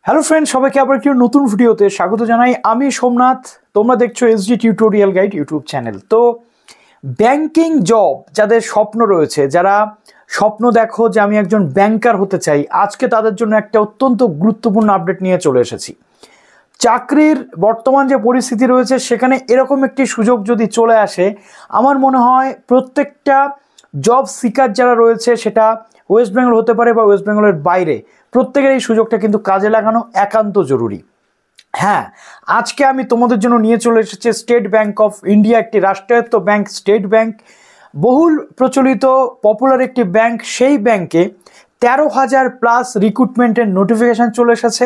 Hello friend, সবাইকে আবার একটি নতুন ভিডিওতে স্বাগত জানাই। আমি সোমনাথ, তোমরা দেখছো SD tutorial guide YouTube channel. তো ব্যাংকিং জব যাদের স্বপ্ন রয়েছে, যারা স্বপ্ন দেখো যে আমি একজন ব্যাংকার হতে চাই, আজকে তাদের জন্য একটা অত্যন্ত গুরুত্বপূর্ণ আপডেট নিয়ে চলে এসেছি। চাকরির বর্তমান যে পরিস্থিতি রয়েছে সেখানে এরকম একটি সুযোগ যদি চলে আসে, আমার মনে হয় প্রত্যেকটা জব সিকার যারা রয়েছে, সেটা ওয়েস্ট বেঙ্গল হতে পারে বা ওয়েস্ট বেঙ্গলের বাইরে, প্রত্যেকের এই সুযোগটা কিন্তু কাজে লাগানো একান্ত জরুরি। হ্যাঁ, আজকে আমি তোমাদের জন্য নিয়ে চলে এসেছি স্টেট ব্যাংক অফ ইন্ডিয়া, একটি রাষ্ট্রায়ত্ত ব্যাংক। স্টেট ব্যাংক বহুল প্রচলিত পপুলার একটি ব্যাংক। সেই ব্যাংকে 13,000+ রিক্রুটমেন্টের নোটিফিকেশান চলে এসেছে।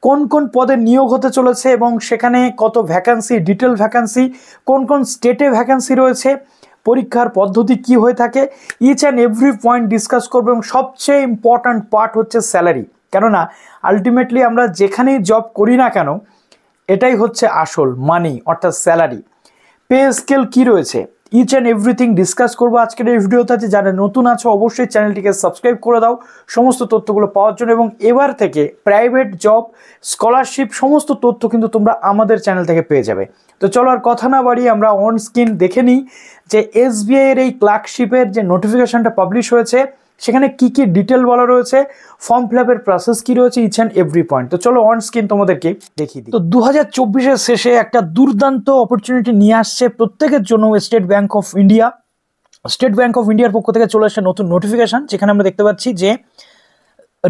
কোন কোন পদে নিয়োগ হতে চলেছে এবং সেখানে কত ভ্যাকান্সি, ডিটেল ভ্যাকান্সি, কোন কোন স্টেটে ভ্যাকান্সি রয়েছে, পরীক্ষার পদ্ধতি কি হয়ে থাকে, each and every point discuss করবো। এবং সবচেয়ে ইম্পর্ট্যান্ট পার্ট হচ্ছে স্যালারি, কেননা আলটিমেটলি আমরা যেখানেই জব করি না কেন, এটাই হচ্ছে আসল মানি, অর্থাৎ স্যালারি। পে স্কেল কী রয়েছে, ইচ অ্যান্ড এভরিথিং ডিসকাস করবো আজকের এই ভিডিওতে। যারা নতুন আছো অবশ্যই চ্যানেলটিকে সাবস্ক্রাইব করে দাও সমস্ত তথ্যগুলো পাওয়ার জন্য। এবং এবার থেকে প্রাইভেট জব, স্কলারশিপ, সমস্ত তথ্য কিন্তু তোমরা আমাদের চ্যানেল থেকে পেয়ে যাবে। তো চলো আর কথা না বাড়িয়ে আমরা অন স্ক্রিন দেখে নিই যে এসবিআই এর এই ক্লার্কশিপের যে নোটিফিকেশনটা পাবলিশ হয়েছে, সেখানে কি কি ডিটেল বলা রয়েছে, ফর্ম ফিল আপের প্রসেস কি রয়েছে, ইচ অ্যান্ড এভরি পয়েন্ট। তো চলো অন স্ক্রিন তোমাদেরকে দেখিয়ে দিই। তো 2024-এর শেষে একটা দুর্দান্ত অপরচুনিটি নিয়ে আসছে প্রত্যেকের জন্য state bank of India. State bank of ইন্ডিয়ার পক্ষ থেকে চলে আসছে নতুন নোটিফিকেশন, যেখানে আমরা দেখতে পাচ্ছি যে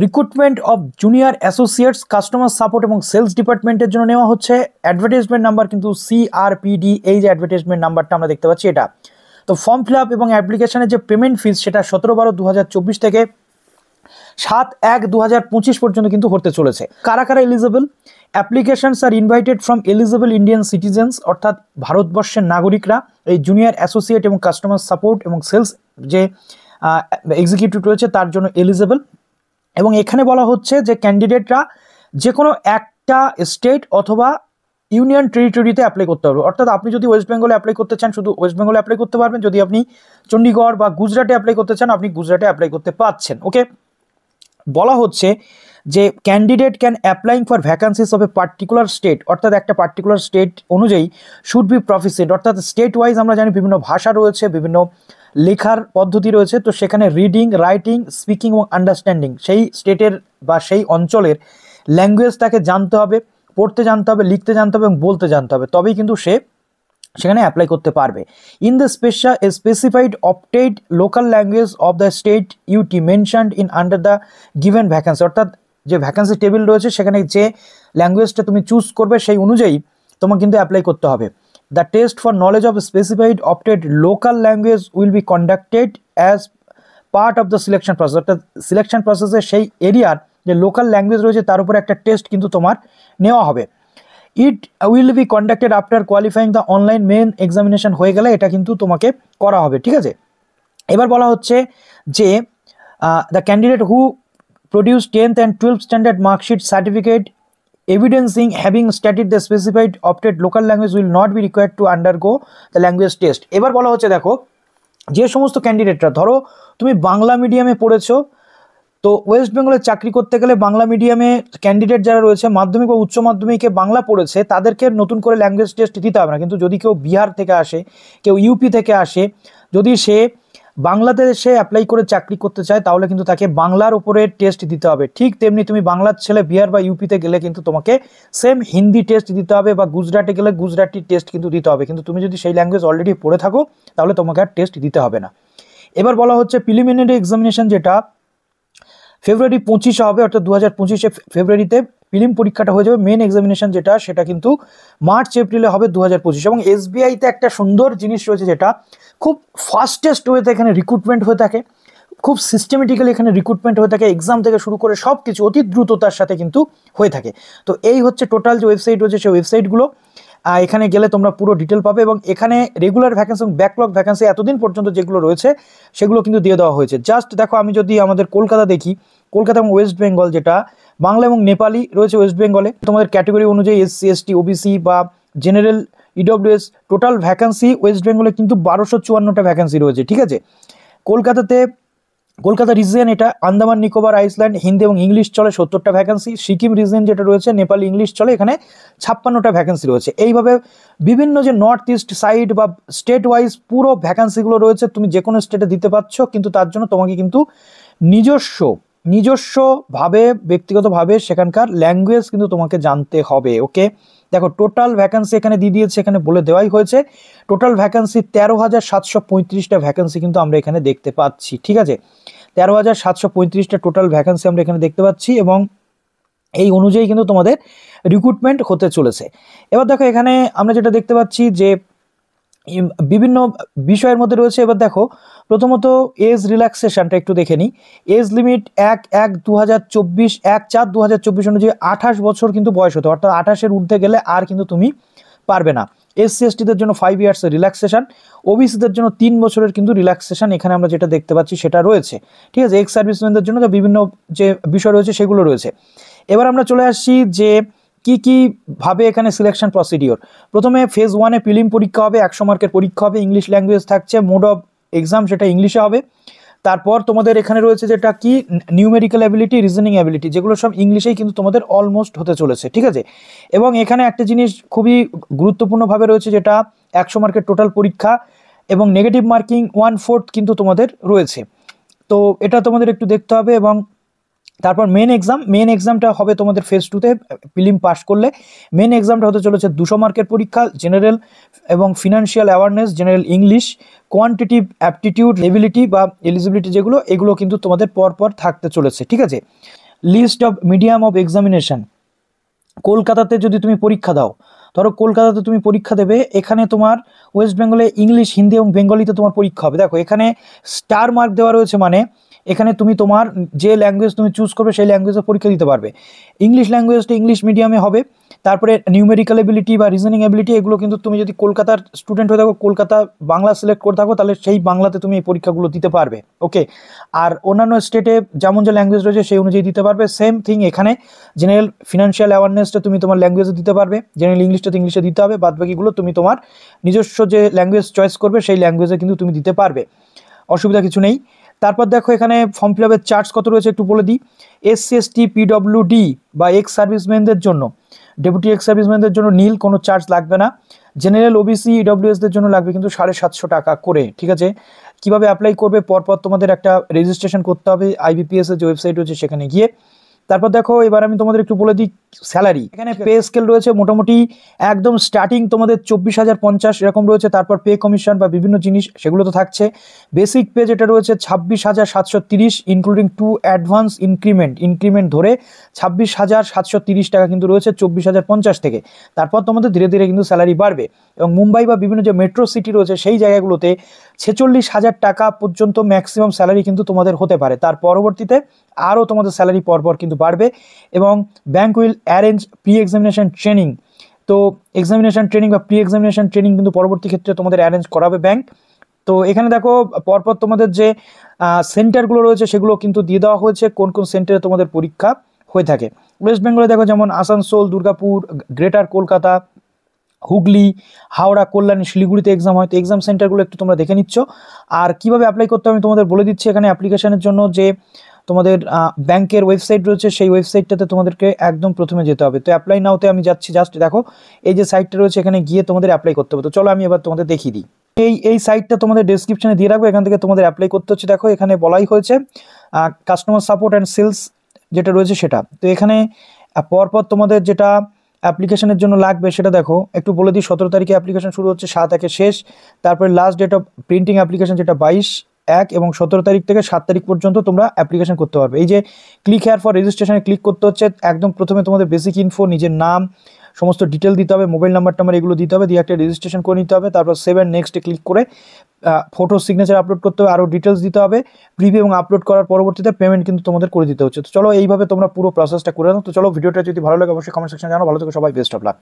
recruitment of junior associates, customer support এবং সেলস ডিপার্টমেন্টের জন্য নেওয়া হচ্ছে। অ্যাডভার্টাইজমেন্ট নাম্বার কিন্তু CRPD, এই যে অ্যাডভার্টাইজমেন্ট নাম্বারটা আমরা দেখতে পাচ্ছি এটা। তো ফর্ম ফিল আপ এবং অ্যাপ্লিকেশনের যে পেমেন্ট ফিস, সেটা 17/12/2024 থেকে 7/1/2025 পর্যন্ত কিন্তু হতে চলেছে। কারা কারা eligible? Applications are invited from eligible Indian citizens, অর্থাৎ ভারতবর্ষের নাগরিকরা এই জুনিয়র অ্যাসোসিয়েট এবং কাস্টমার সাপোর্ট এবং সেলস যে এক্সিকিউটিভ রয়েছে তার জন্য এলিজিবল। এবং এখানে বলা হচ্ছে যে ক্যান্ডিডেটরা যে কোনো একটা স্টেট অথবা ইউনিয়ন টেরিটরিতে অ্যাপ্লাই করতে হবে। অর্থাৎ আপনি যদি ওয়েস্ট বেঙ্গলে অ্যাপ্লাই করতে চান, শুধু ওয়েস্ট বেঙ্গলে অ্যাপ্লাই করতে পারবেন। যদি আপনি চণ্ডীগড় বা গুজরাটে অ্যাপ্লাই করতে চান, আপনি গুজরাটে অ্যাপ্লাই করতে পারছেন। ওকে, বলা হচ্ছে যে candidate can applying for vacancies of a particular state, অর্থাৎ একটা পার্টিকুলার স্টেট অনুযায়ী শুড বি প্রফিসিয়েন্ট, অর্থাৎ স্টেট ওয়াইজ আমরা জানি বিভিন্ন ভাষা রয়েছে, বিভিন্ন লেখার পদ্ধতি রয়েছে। তো সেখানে রিডিং, রাইটিং, স্পিকিং এবং আন্ডারস্ট্যান্ডিং সেই স্টেটের বা সেই অঞ্চলের ল্যাঙ্গুয়েজ তাকে জানতে হবে, পড়তে জানতে হবে, লিখতে জানতে হবে এবং বলতে জানতে হবে, তবেই কিন্তু সে সেখানে অ্যাপ্লাই করতে পারবে। In the specified opted local language of the state UT mentioned in under the given vacancy, অর্থাৎ যে ভ্যাকান্সি টেবিল রয়েছে সেখানে যে ল্যাঙ্গুয়েজটা তুমি চুজ করবে সেই অনুযায়ী তোমাকে কিন্তু অ্যাপ্লাই করতে হবে। The test for knowledge of specified opted local language will be conducted as part of the selection process, অর্থাৎ সিলেকশন প্রসেসে সেই এরিয়ার যে লোকাল ল্যাঙ্গুয়েজ রয়েছে তার উপরে একটা টেস্ট কিন্তু তোমার নেওয়া হবে। It will be conducted after qualifying the online main examination হয়ে গেলে এটা কিন্তু তোমাকে করা হবে। ঠিক আছে, এবার বলা হচ্ছে যে the candidate who produce 10th and 12th standard marksheet certificate evidencing having studied the specified opted local language will not be required to undergo the language test. এবার বলা হচ্ছে দেখো, যে সমস্ত ক্যান্ডিডেটরা, ধরো তুমি বাংলা মিডিয়ামে পড়েছো, তো ওয়েস্ট বেঙ্গলে চাকরি করতে গেলে বাংলা মিডিয়ামে ক্যান্ডিডেট যারা রয়েছে, মাধ্যমিক বা উচ্চ মাধ্যমিকে বাংলা পড়েছে, তাদেরকে নতুন করে ল্যাঙ্গুয়েজ টেস্ট দিতে হবে না। কিন্তু যদি কেউ বিহার থেকে আসে, কেউ ইউপি থেকে আসে, যদি সে বাংলাদেশে অ্যাপ্লাই করে চাকরি করতে চায়, তাহলে কিন্তু তাকে বাংলার উপরে টেস্ট দিতে হবে। ঠিক তেমনি তুমি বাংলার ছেলে বিহার বা ইউপিতে গেলে কিন্তু তোমাকে সেম হিন্দি টেস্ট দিতে হবে, বা গুজরাটে গেলে গুজরাটি টেস্ট কিন্তু দিতে হবে। কিন্তু তুমি যদি সেই ল্যাঙ্গুয়েজ অলরেডি পড়ে থাকো তাহলে তোমাকে আর টেস্ট দিতে হবে না। এবার বলা হচ্ছে প্রিলিমিনারি এক্সামিনেশন, যেটা ফেব্রুয়ারি 25 হবে, অর্থাৎ 2025 ফেব্রুয়ারিতে প্রিলিম পরীক্ষাটা হয়ে যাবে। মেন এক্সামিনেশন যেটা, সেটা কিন্তু মার্চ এপ্রিলে হবে 2025। এবং এসবিআইতে একটা সুন্দর জিনিস রয়েছে, যেটা খুব ফাস্টেস্ট ওয়েতে এখানে রিক্রুটমেন্ট হয়ে থাকে, খুব সিস্টেমেটিক্যালি এখানে রিক্রুটমেন্ট হয়ে থাকে। এক্সাম থেকে শুরু করে সব কিছু অতি দ্রুততার সাথে কিন্তু হয়ে থাকে। তো এই হচ্ছে টোটাল যে ওয়েবসাইট রয়েছে, সেই ওয়েবসাইটগুলো এখানে গেলে তোমরা পুরো ডিটেল পাবে। এবং এখানে রেগুলার ভ্যাকেন্সি এবং ব্যাকলগ ভ্যাকেন্সি এতদিন পর্যন্ত যেগুলো রয়েছে সেগুলো কিন্তু দিয়ে দেওয়া হয়েছে। জাস্ট দেখো, আমি যদি আমাদের কলকাতা দেখি, কলকাতা এবং ওয়েস্ট বেঙ্গল, যেটা বাংলা এবং নেপালি রয়েছে ওয়েস্ট বেঙ্গলে, তোমাদের ক্যাটেগরি অনুযায়ী SC ST OBC বা general EWS, total vacancy West বেঙ্গলে কিন্তু 1254টা ভ্যাকেন্সি রয়েছে। ঠিক আছে, কলকাতাতে কলকাতা রিজিয়ন এটা আন্দামান নিকোবর আইসল্যান্ড হিন্দি এবং ইংলিশ চলে 70টা ভ্যাকেন্সি। সিকিম রিজিয়ন যেটা রয়েছে নেপালি ইংলিশ চলে, এখানে 56টা ভ্যাকেন্সি রয়েছে। এইভাবে বিভিন্ন যে নর্থ ইস্ট সাইড বা স্টেট ওয়াইজ পুরো ভ্যাকেন্সিগুলো রয়েছে, তুমি যে কোনো স্টেটে দিতে পারছো, কিন্তু তার জন্য তোমাকে কিন্তু নিজস্বভাবে ব্যক্তিগতভাবে সেখানকার ল্যাঙ্গুয়েজ কিন্তু তোমাকে জানতে হবে। ওকে, দেখো টোটাল ভ্যাকেন্সি এখানে দিয়ে দিয়েছে, এখানে বলে দেওয়াই হয়েছে। টোটাল ভ্যাকেন্সি 13,735টা ভ্যাকেন্সি কিন্তু আমরা এখানে দেখতে পাচ্ছি। ঠিক আছে, 13,735টা টোটাল ভ্যাকেন্সি আমরা এখানে দেখতে পাচ্ছি, এবং এই অনুযায়ী কিন্তু তোমাদের রিক্রুটমেন্ট হতে চলেছে। এবার দেখো এখানে আমরা যেটা দেখতে পাচ্ছি যে বিভিন্ন বিষয়ের মধ্যে রয়েছে। এবার দেখো প্রথমত এজ রিল্যাক্সেশনটা একটু দেখে নিই। এজ লিমিট 1/1/2024 1/4/2024 অনুযায়ী 28 বছর কিন্তু বয়স হতে, অর্থাৎ 28-এর ঊর্ধ্বে গেলে আর কিন্তু তুমি পারবে না। এসসি এসটিদের জন্য 5 ইয়ার্সের রিল্যাক্সেশন, ওবিসিদের জন্য 3 বছরের কিন্তু রিল্যাক্সেশন এখানে আমরা যেটা দেখতে পাচ্ছি সেটা রয়েছে। ঠিক আছে, এক্স সার্ভিসম্যানদের জন্য বিভিন্ন যে বিষয় রয়েছে সেগুলো রয়েছে। এবার আমরা চলে আসছি যে কি ভাবে এখানে সিলেকশন প্রসিডিওর। প্রথমে ফেজ 1-এ প্রিলিম পরীক্ষা হবে, 100 মার্কের পরীক্ষা হবে, ইংলিশ ল্যাঙ্গুয়েজ থাকছে, মোড অফ এক্সাম সেটা ইংলিশে হবে। তারপর তোমাদের এখানে রয়েছে যেটা কি নিউমেরিক্যাল অ্যাবিলিটি, রিজনিং অ্যাবিলিটি, যেগুলো সব ইংলিশেই কিন্তু তোমাদের অলমোস্ট হতে চলেছে। ঠিক আছে, এবং এখানে একটা জিনিস খুবই গুরুত্বপূর্ণভাবে রয়েছে, যেটা 100 মার্কের টোটাল পরীক্ষা এবং নেগেটিভ মার্কিং 1/4 কিন্তু তোমাদের রয়েছে। তো এটা তোমাদের একটু দেখতে হবে। এবং তারপর মেন এক্সামটা হবে তোমাদের ফেজ 2-তে প্রিলিম পাস করলে। মেন এক্সামটা হতে চলেছে 200 মার্কের পরীক্ষা, জেনারেল এবং financial awareness, general English, quantitative aptitude, ability বা এলিজিবিলিটি, এগুলো কিন্তু তোমাদের পরপর থাকতে চলেছে। ঠিক আছে, list of medium of examination. কলকাতাতে যদি তুমি পরীক্ষা দাও, ধরো কলকাতাতে তুমি পরীক্ষা দেবে, এখানে তোমার ওয়েস্ট বেঙ্গলে ইংলিশ, হিন্দি এবং বেঙ্গলিতে তোমার পরীক্ষা হবে। দেখো এখানে স্টার মার্ক দেওয়া রয়েছে, মানে এখানে তুমি তোমার যে ল্যাঙ্গুয়েজ তুমি চুজ করবে সেই ল্যাঙ্গুয়েজে পরীক্ষা দিতে পারবে। ইংলিশ ল্যাঙ্গুয়েজটা ইংলিশ মিডিয়ামে হবে। তারপরে নিউমেরিক্যাল এবিলিটি বা রিজনিং এবিলিটি, এগুলো কিন্তু তুমি যদি কলকাতার স্টুডেন্ট হয়ে থাকো, কলকাতা বাংলা সিলেক্ট করে থাকো, তাহলে সেই বাংলাতে তুমি এই পরীক্ষাগুলো দিতে পারবে। ওকে, আর অন্যান্য স্টেটে যেমন যে ল্যাঙ্গুয়েজ রয়েছে সেই অনুযায়ী দিতে পারবে। সেম থিং এখানে জেনারেল ফিনান্সিয়াল অ্যাওয়ারনেসটা তুমি তোমার ল্যাঙ্গুয়েজে দিতে পারবে, জেনারেল ইংলিশটা তো ইংলিশে দিতে হবে, বাদবাকিগুলো তুমি তোমার নিজস্ব যে ল্যাঙ্গুয়েজ চয়েস করবে সেই ল্যাঙ্গুয়েজে কিন্তু তুমি দিতে পারবে, অসুবিধা কিছু নেই। তারপর দেখো এখানে ফর্ম ফিল আপের চার্জ কত রয়েছে একটু বলে দিই। এসসি এসটি পিডব্লিউডি বা এক্স সার্ভিসম্যানদের জন্য, ডেপুটি এক্স সার্ভিসম্যানদের জন্য নীল, কোনো চার্জ লাগবে না। জেনারেল ওবিসি ইডব্লিউএসদের জন্য লাগবে কিন্তু 750 টাকা করে। ঠিক আছে, কিভাবে অ্যাপ্লাই করবে, পরপর তোমাদের একটা রেজিস্ট্রেশন করতে হবে IBPS এর যে ওয়েবসাইট রয়েছে সেখানে গিয়ে। তারপর দেখো এবার আমি তোমাদের একটু বলে দিই স্যালারি। এখানে পে স্কেল রয়েছে মোটামুটি একদম স্টার্টিং তোমাদের 24,050 এরকম রয়েছে। তারপর পে কমিশন বা বিভিন্ন জিনিস সেগুলো তো থাকছে। বেসিক পে যেটা রয়েছে 26,730 ইনক্লুডিং 2 অ্যাডভান্স ইনক্রিমেন্ট ধরে 26,730 টাকা কিন্তু রয়েছে 24,050 থেকে। তারপর তোমাদের ধীরে ধীরে কিন্তু স্যালারি বাড়বে, এবং মুম্বাই বা বিভিন্ন যে মেট্রো সিটি রয়েছে সেই জায়গাগুলোতে 46,000 টাকা পর্যন্ত ম্যাক্সিমাম স্যালারি কিন্তু তোমাদের হতে পারে। তার পরবর্তীতে আরও তোমাদের স্যালারি পরপর কিন্তু বাড়বে। এবং bank will arrange pre examination training. তো এক্সামিনেশন ট্রেনিং বা প্রি এক্সামিনেশন ট্রেনিং কিন্তু পরবর্তী ক্ষেত্রে তোমাদের অ্যারেঞ্জ করাবে ব্যাংক। তো এখানে দেখো পরপর তোমাদের যে সেন্টারগুলো রয়েছে সেগুলো কিন্তু দিয়ে দেওয়া হয়েছে, কোন কোন সেন্টারে তোমাদের পরীক্ষা হয়ে থাকে। ওয়েস্ট বেঙ্গলে দেখো যেমন আসানসোল, দুর্গাপুর, গ্রেটার কলকাতা, হুগলি, হাওড়া, কল্যাণী, শিলিগুড়িতে এক্সাম হয়। তো এক্সাম সেন্টারগুলো একটু তোমরা দেখে নিচ্ছ। আর কিভাবে অ্যাপ্লাই করতে আমি তোমাদের বলে দিচ্ছি। এখানে অ্যাপ্লিকেশনের জন্য যে তোমাদের ব্যাংকের ওয়েবসাইট রয়েছে সেই ওয়েবসাইটটাতে তোমাদেরকে একদম প্রথমে যেতে হবে। তো অ্যাপ্লাই নাওতে আমি যাচ্ছি, জাস্ট দেখো এই যে সাইটটা রয়েছে এখানে গিয়ে তোমাদের অ্যাপ্লাই করতে হবে। তো চলো আমি এবার তোমাদের দেখিয়ে দিই। এই সাইটটা তোমাদের ডেসক্রিপশনে দিয়ে রাখবো, এখান থেকে তোমাদের অ্যাপ্লাই করতে হচ্ছে। দেখো এখানে বলাই হয়েছে কাস্টমার সাপোর্ট অ্যান্ড সেলস যেটা রয়েছে সেটা। তো এখানে পরপর তোমাদের যেটা অ্যাপ্লিকেশনের জন্য লাগবে সেটা দেখো একটু বলে দিই। 17 তারিখে অ্যাপ্লিকেশন শুরু হচ্ছে, 7/1 শেষ। তারপরে last date of printing application যেটা 22/1 এবং 17 তারিখ থেকে 7 তারিখ পর্যন্ত তোমরা অ্যাপ্লিকেশন করতে পারবে। এই যে ক্লিক হেয়ার ফর রেজিস্ট্রেশনে ক্লিক করতে হচ্ছে। একদম প্রথমে তোমাদের বেসিক ইনফো, নিজের নাম, সমস্ত ডিটেল দিতে হবে, মোবাইল নাম্বার এগুলো দিতে হবে, দিয়ে একটা রেজিস্ট্রেশন করে নিতে হবে। তারপর 7 নেক্সটে ক্লিক করে ফটো সিগনেচার আপলোড করতে হবে, আরও ডিটেলস দিতে হবে, প্রিভিউ এবং আপলোড করার পরবর্তীতে পেমেন্ট কিন্তু তোমাদের করে দিতে হচ্ছে। তো চলো এইভাবে তোমরা পুরো প্রসেসটা করে নাও। তো চলো ভিডিওটা যদি ভালো লাগে অবশ্যই কমেন্ট সেকশনে জানাও। ভালো থেকো সবাই, বেস্ট অফ লাক।